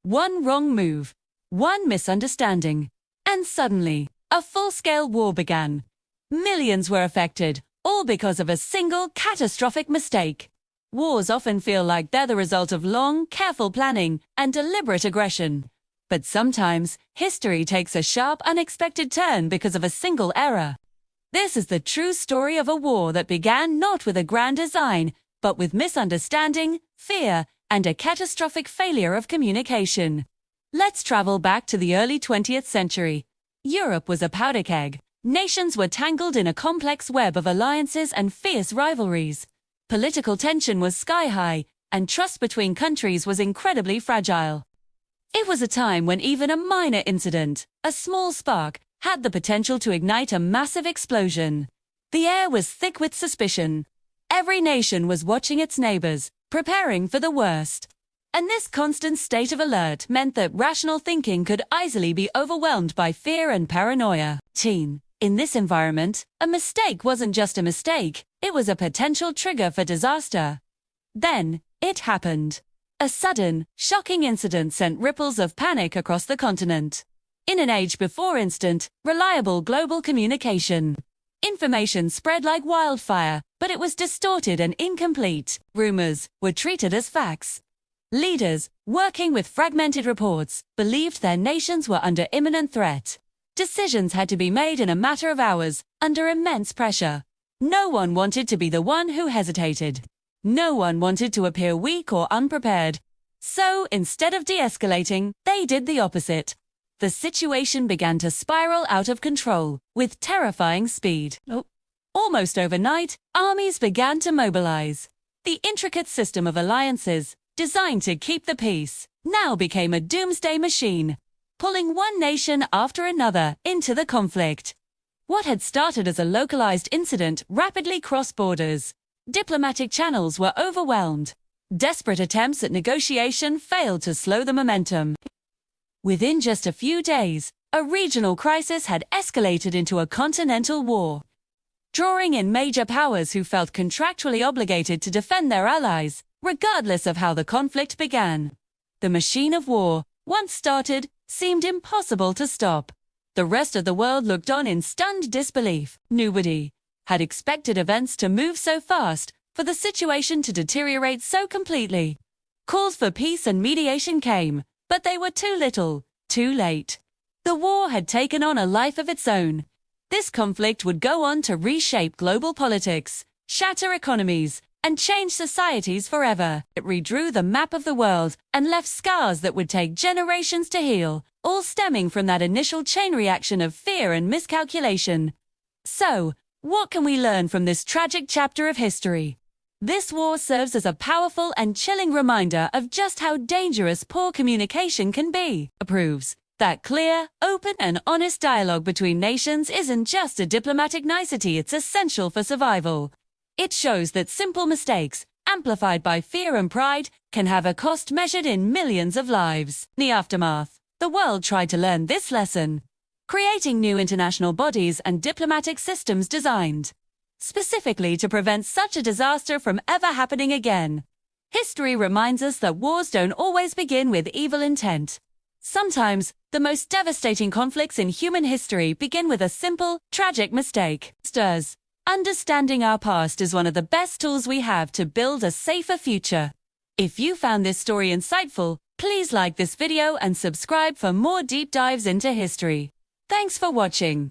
One wrong move, one misunderstanding, and suddenly, a full-scale war began. Millions were affected, all because of a single catastrophic mistake. Wars often feel like they're the result of long, careful planning and deliberate aggression. But sometimes, history takes a sharp, unexpected turn because of a single error. This is the true story of a war that began not with a grand design, but with misunderstanding, fear, and a catastrophic failure of communication. Let's travel back to the early 20th century. Europe was a powder keg. Nations were tangled in a complex web of alliances and fierce rivalries. Political tension was sky-high, and trust between countries was incredibly fragile. It was a time when even a minor incident, a small spark, had the potential to ignite a massive explosion. The air was thick with suspicion. Every nation was watching its neighbors, preparing for the worst. And this constant state of alert meant that rational thinking could easily be overwhelmed by fear and paranoia. In this environment, a mistake wasn't just a mistake, it was a potential trigger for disaster. Then, it happened. A sudden, shocking incident sent ripples of panic across the continent. In an age before instant, reliable global communication, information spread like wildfire, but it was distorted and incomplete. Rumors were treated as facts. Leaders, working with fragmented reports, believed their nations were under imminent threat. Decisions had to be made in a matter of hours, under immense pressure. No one wanted to be the one who hesitated. No one wanted to appear weak or unprepared. So, instead of de-escalating, they did the opposite. The situation began to spiral out of control, with terrifying speed. Almost overnight, armies began to mobilize. The intricate system of alliances, designed to keep the peace, now became a doomsday machine, pulling one nation after another into the conflict. What had started as a localized incident rapidly crossed borders. Diplomatic channels were overwhelmed. Desperate attempts at negotiation failed to slow the momentum. Within just a few days, a regional crisis had escalated into a continental war, drawing in major powers who felt contractually obligated to defend their allies, regardless of how the conflict began. The machine of war, once started, seemed impossible to stop. The rest of the world looked on in stunned disbelief. Nobody had expected events to move so fast, for the situation to deteriorate so completely. Calls for peace and mediation came, but they were too little, too late. The war had taken on a life of its own. This conflict would go on to reshape global politics, shatter economies, and change societies forever. It redrew the map of the world and left scars that would take generations to heal, all stemming from that initial chain reaction of fear and miscalculation. So, what can we learn from this tragic chapter of history? This war serves as a powerful and chilling reminder of just how dangerous poor communication can be. It proves that clear, open, and honest dialogue between nations isn't just a diplomatic nicety, it's essential for survival. It shows that simple mistakes, amplified by fear and pride, can have a cost measured in millions of lives. In the aftermath, the world tried to learn this lesson, creating new international bodies and diplomatic systems designed specifically to prevent such a disaster from ever happening again. History reminds us that wars don't always begin with evil intent. Sometimes, the most devastating conflicts in human history begin with a simple, tragic mistake. Understanding our past is one of the best tools we have to build a safer future. If you found this story insightful, please like this video and subscribe for more deep dives into history. Thanks for watching.